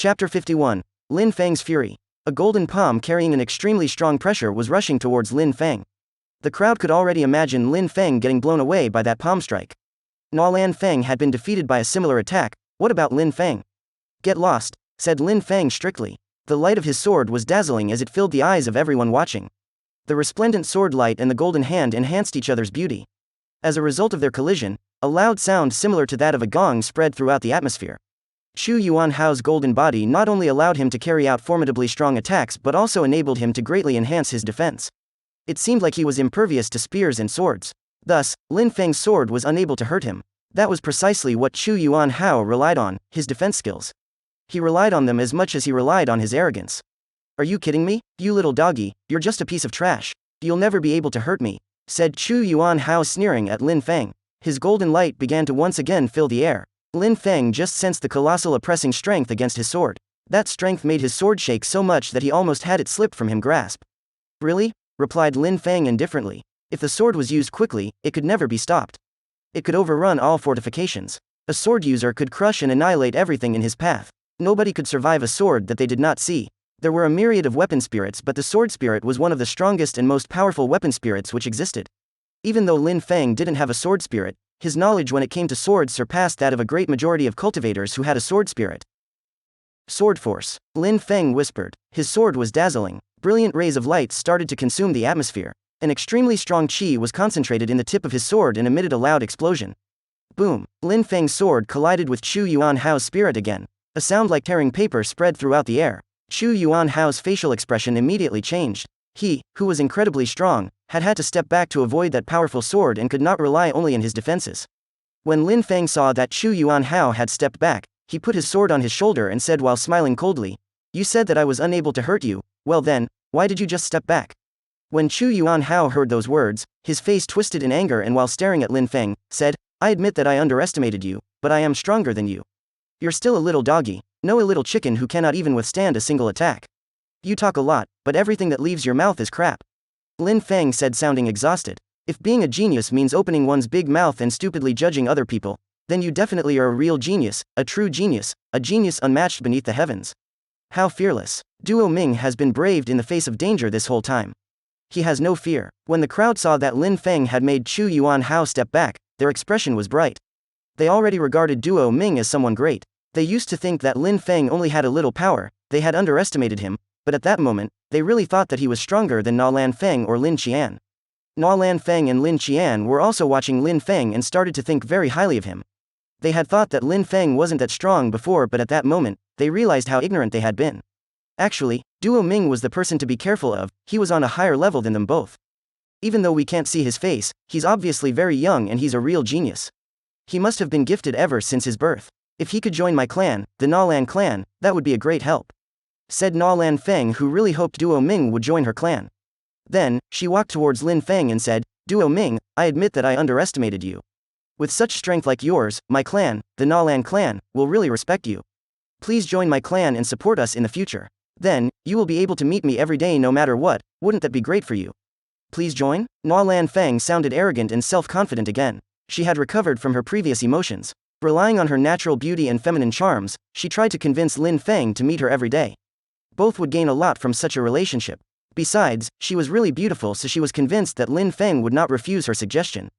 Chapter 51. Lin Feng's Fury. A golden palm carrying an extremely strong pressure was rushing towards Lin Feng. The crowd could already imagine Lin Feng getting blown away by that palm strike. Lin Feng had been defeated by a similar attack, what about Lin Feng? Get lost, said Lin Feng strictly. The light of his sword was dazzling as it filled the eyes of everyone watching. The resplendent sword light and the golden hand enhanced each other's beauty. As a result of their collision, a loud sound similar to that of a gong spread throughout the atmosphere. Chu Yuanhao's golden body not only allowed him to carry out formidably strong attacks but also enabled him to greatly enhance his defense. It seemed like he was impervious to spears and swords. Thus, Lin Feng's sword was unable to hurt him. That was precisely what Chu Yuanhao relied on, his defense skills. He relied on them as much as he relied on his arrogance. Are you kidding me? You little doggy, you're just a piece of trash. You'll never be able to hurt me, said Chu Yuanhao sneering at Lin Feng. His golden light began to once again fill the air. Lin Feng just sensed the colossal oppressing strength against his sword. That strength made his sword shake so much that he almost had it slip from him grasp. Really? Replied Lin Feng indifferently. If the sword was used quickly, it could never be stopped. It could overrun all fortifications. A sword user could crush and annihilate everything in his path. Nobody could survive a sword that they did not see. There were a myriad of weapon spirits, but the sword spirit was one of the strongest and most powerful weapon spirits which existed. Even though Lin Feng didn't have a sword spirit, his knowledge when it came to swords surpassed that of a great majority of cultivators who had a sword spirit. Sword force. Lin Feng whispered. His sword was dazzling. Brilliant rays of light started to consume the atmosphere. An extremely strong qi was concentrated in the tip of his sword and emitted a loud explosion. Boom! Lin Feng's sword collided with Chu Yuanhao's spirit again. A sound like tearing paper spread throughout the air. Chu Yuanhao's facial expression immediately changed. He, who was incredibly strong, had to step back to avoid that powerful sword and could not rely only on his defenses. When Lin Feng saw that Chu Yuanhao had stepped back, he put his sword on his shoulder and said while smiling coldly, "You said that I was unable to hurt you, well then, why did you just step back?" When Chu Yuanhao heard those words, his face twisted in anger and while staring at Lin Feng, said, "I admit that I underestimated you, but I am stronger than you. You're still a little doggy, a little chicken who cannot even withstand a single attack. You talk a lot, but everything that leaves your mouth is crap." Lin Feng said sounding exhausted. If being a genius means opening one's big mouth and stupidly judging other people, then you definitely are a real genius, a true genius, a genius unmatched beneath the heavens. How fearless. Duo Ming has been braved in the face of danger this whole time. He has no fear. When the crowd saw that Lin Feng had made Chu Yuanhao step back, their expression was bright. They already regarded Duo Ming as someone great. They used to think that Lin Feng only had a little power, they had underestimated him, but at that moment, they really thought that he was stronger than Lin Feng or Lin Qian. Lin Feng and Lin Qian were also watching Lin Feng and started to think very highly of him. They had thought that Lin Feng wasn't that strong before, but at that moment, they realized how ignorant they had been. Actually, Duo Ming was the person to be careful of, he was on a higher level than them both. Even though we can't see his face, he's obviously very young and he's a real genius. He must have been gifted ever since his birth. If he could join my clan, the Lan clan, that would be a great help, said Lin Feng, who really hoped Duo Ming would join her clan. Then, she walked towards Lin Feng and said, "Duo Ming, I admit that I underestimated you. With such strength like yours, my clan, the Lan clan, will really respect you. Please join my clan and support us in the future. Then, you will be able to meet me every day no matter what, wouldn't that be great for you? Please join?" Lin Feng sounded arrogant and self-confident again. She had recovered from her previous emotions. Relying on her natural beauty and feminine charms, she tried to convince Lin Feng to meet her every day. Both would gain a lot from such a relationship. Besides, she was really beautiful, so she was convinced that Lin Feng would not refuse her suggestion.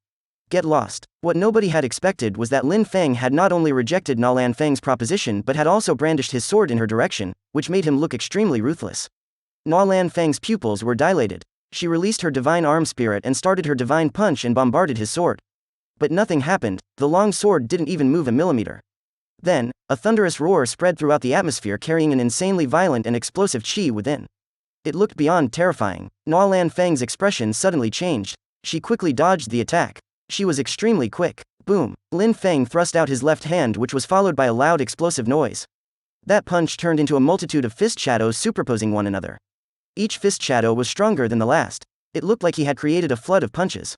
Get lost. What nobody had expected was that Lin Feng had not only rejected Lin Feng's proposition but had also brandished his sword in her direction, which made him look extremely ruthless. Lin Feng's pupils were dilated. She released her divine arm spirit and started her divine punch and bombarded his sword. But nothing happened, the long sword didn't even move a millimeter. Then, a thunderous roar spread throughout the atmosphere carrying an insanely violent and explosive qi within. It looked beyond terrifying. Lin Feng's expression suddenly changed. She quickly dodged the attack. She was extremely quick. Boom! Lin Feng thrust out his left hand, which was followed by a loud explosive noise. That punch turned into a multitude of fist shadows superposing one another. Each fist shadow was stronger than the last. It looked like he had created a flood of punches.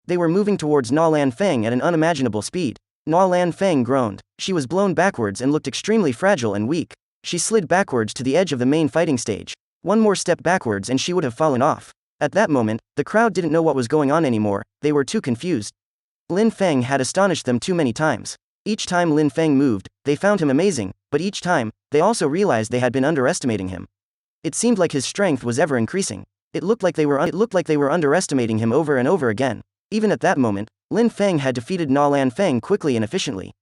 They were moving towards Lin Feng at an unimaginable speed. Lin Feng groaned. She was blown backwards and looked extremely fragile and weak. She slid backwards to the edge of the main fighting stage. One more step backwards and she would have fallen off. At that moment, the crowd didn't know what was going on anymore, they were too confused. Lin Feng had astonished them too many times. Each time Lin Feng moved, they found him amazing, but each time, they also realized they had been underestimating him. It seemed like his strength was ever increasing. It looked like they were underestimating him over and over again. Even at that moment, Lin Feng had defeated Na Lan Feng quickly and efficiently.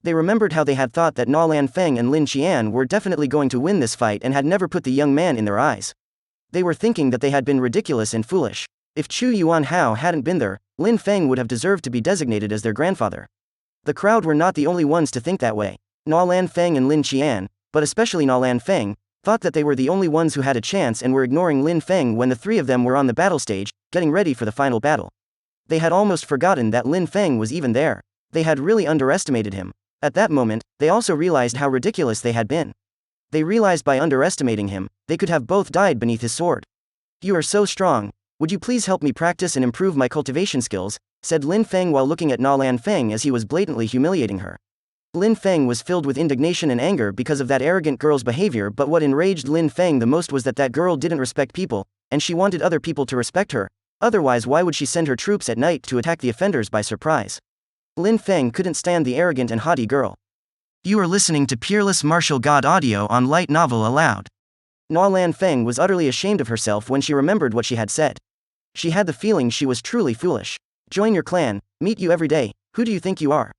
They remembered how they had thought that Na Lan Feng and Lin Qian were definitely going to win this fight and had never put the young man in their eyes. They were thinking that they had been ridiculous and foolish. If Chu Yuanhao hadn't been there, Lin Feng would have deserved to be designated as their grandfather. The crowd were not the only ones to think that way. Na Lan Feng and Lin Qian, but especially Na Lan Feng, thought that they were the only ones who had a chance and were ignoring Lin Feng when the three of them were on the battle stage, getting ready for the final battle. They had almost forgotten that Lin Feng was even there. They had really underestimated him. At that moment, they also realized how ridiculous they had been. They realized by underestimating him, they could have both died beneath his sword. "You are so strong. Would you please help me practice and improve my cultivation skills?" said Lin Feng while looking at Na Lan Feng as he was blatantly humiliating her. Lin Feng was filled with indignation and anger because of that arrogant girl's behavior, but what enraged Lin Feng the most was that that girl didn't respect people, and she wanted other people to respect her. Otherwise, why would she send her troops at night to attack the offenders by surprise? Lin Feng couldn't stand the arrogant and haughty girl. You are listening to Peerless Martial God audio on light novel Aloud. Na Lan Feng was utterly ashamed of herself when she remembered what she had said. She had the feeling she was truly foolish. Join your clan, meet you every day. Who do you think you are?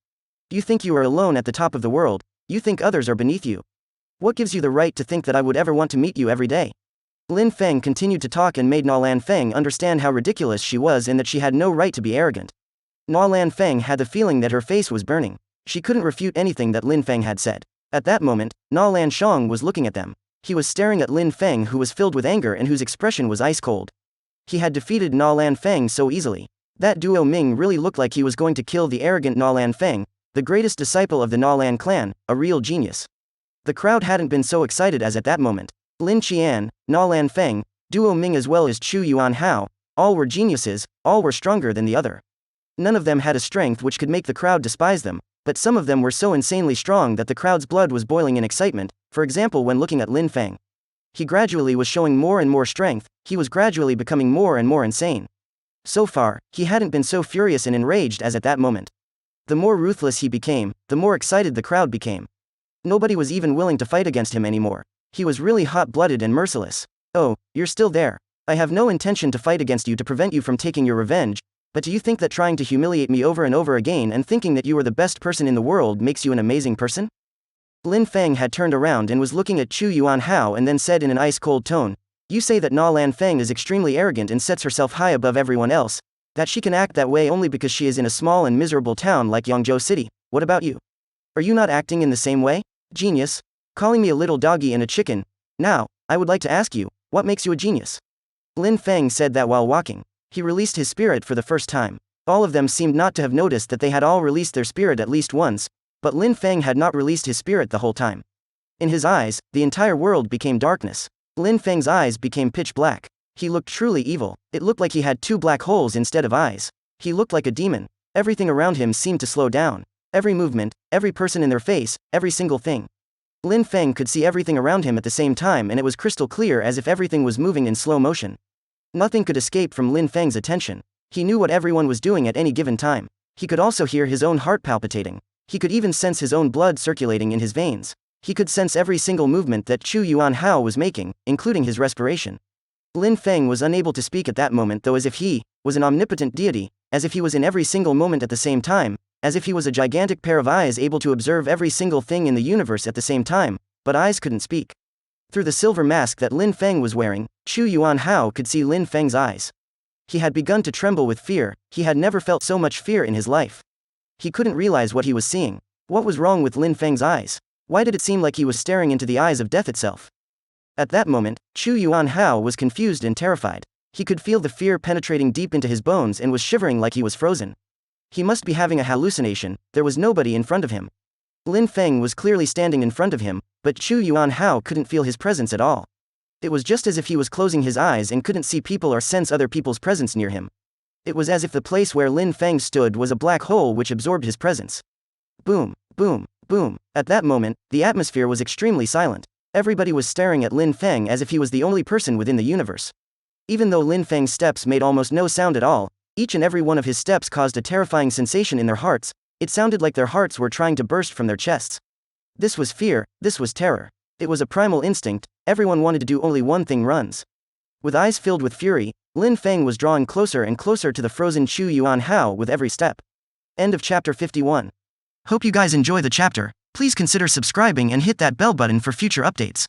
You think you are alone at the top of the world. You think others are beneath you. What gives you the right to think that I would ever want to meet you every day? Lin Feng continued to talk and made Na Lan Feng understand how ridiculous she was and that she had no right to be arrogant. Na Lan Feng had the feeling that her face was burning. She couldn't refute anything that Lin Feng had said. At that moment, Na Lan Shang was looking at them. He was staring at Lin Feng, who was filled with anger and whose expression was ice cold. He had defeated Na Lan Feng so easily. That Duo Ming really looked like he was going to kill the arrogant Na Lan Feng, the greatest disciple of the Na Lan clan, a real genius. The crowd hadn't been so excited as at that moment. Lin Qian, Na Lan Feng, Duo Ming as well as Chu Yuanhao, all were geniuses, all were stronger than the other. None of them had a strength which could make the crowd despise them, but some of them were so insanely strong that the crowd's blood was boiling in excitement, for example when looking at Lin Feng. He gradually was showing more and more strength, he was gradually becoming more and more insane. So far, he hadn't been so furious and enraged as at that moment. The more ruthless he became, the more excited the crowd became. Nobody was even willing to fight against him anymore. He was really hot-blooded and merciless. Oh, you're still there. I have no intention to fight against you to prevent you from taking your revenge, but do you think that trying to humiliate me over and over again and thinking that you are the best person in the world makes you an amazing person? Lin Feng had turned around and was looking at Chu Yuanhao and then said in an ice-cold tone, You say that Na Lan Feng is extremely arrogant and sets herself high above everyone else, that she can act that way only because she is in a small and miserable town like Yangzhou City. What about you? Are you not acting in the same way? Genius? Calling me a little doggy and a chicken. Now, I would like to ask you, what makes you a genius? Lin Feng said that while walking. He released his spirit for the first time. All of them seemed not to have noticed that they had all released their spirit at least once, but Lin Feng had not released his spirit the whole time. In his eyes, the entire world became darkness. Lin Feng's eyes became pitch black. He looked truly evil. It looked like he had two black holes instead of eyes. He looked like a demon. Everything around him seemed to slow down. Every movement, every person in their face, every single thing. Lin Feng could see everything around him at the same time, and it was crystal clear as if everything was moving in slow motion. Nothing could escape from Lin Feng's attention. He knew what everyone was doing at any given time. He could also hear his own heart palpitating. He could even sense his own blood circulating in his veins. He could sense every single movement that Chu Yuanhao was making, including his respiration. Lin Feng was unable to speak at that moment, though, as if he was an omnipotent deity, as if he was in every single moment at the same time, as if he was a gigantic pair of eyes able to observe every single thing in the universe at the same time, but eyes couldn't speak. Through the silver mask that Lin Feng was wearing, Chu Yuanhao could see Lin Feng's eyes. He had begun to tremble with fear. He had never felt so much fear in his life. He couldn't realize what he was seeing. What was wrong with Lin Feng's eyes? Why did it seem like he was staring into the eyes of death itself? At that moment, Chu Yuanhao was confused and terrified. He could feel the fear penetrating deep into his bones and was shivering like he was frozen. He must be having a hallucination. There was nobody in front of him. Lin Feng was clearly standing in front of him, but Chu Yuanhao couldn't feel his presence at all. It was just as if he was closing his eyes and couldn't see people or sense other people's presence near him. It was as if the place where Lin Feng stood was a black hole which absorbed his presence. Boom, boom, boom. At that moment, the atmosphere was extremely silent. Everybody was staring at Lin Feng as if he was the only person within the universe. Even though Lin Feng's steps made almost no sound at all, each and every one of his steps caused a terrifying sensation in their hearts, It sounded like their hearts were trying to burst from their chests. This was fear, this was terror. It was a primal instinct, everyone wanted to do only one thing: runs. With eyes filled with fury, Lin Feng was drawing closer and closer to the frozen Chu Yuan Hao with every step. End of chapter 51. Hope you guys enjoy the chapter. Please consider subscribing and hit that bell button for future updates.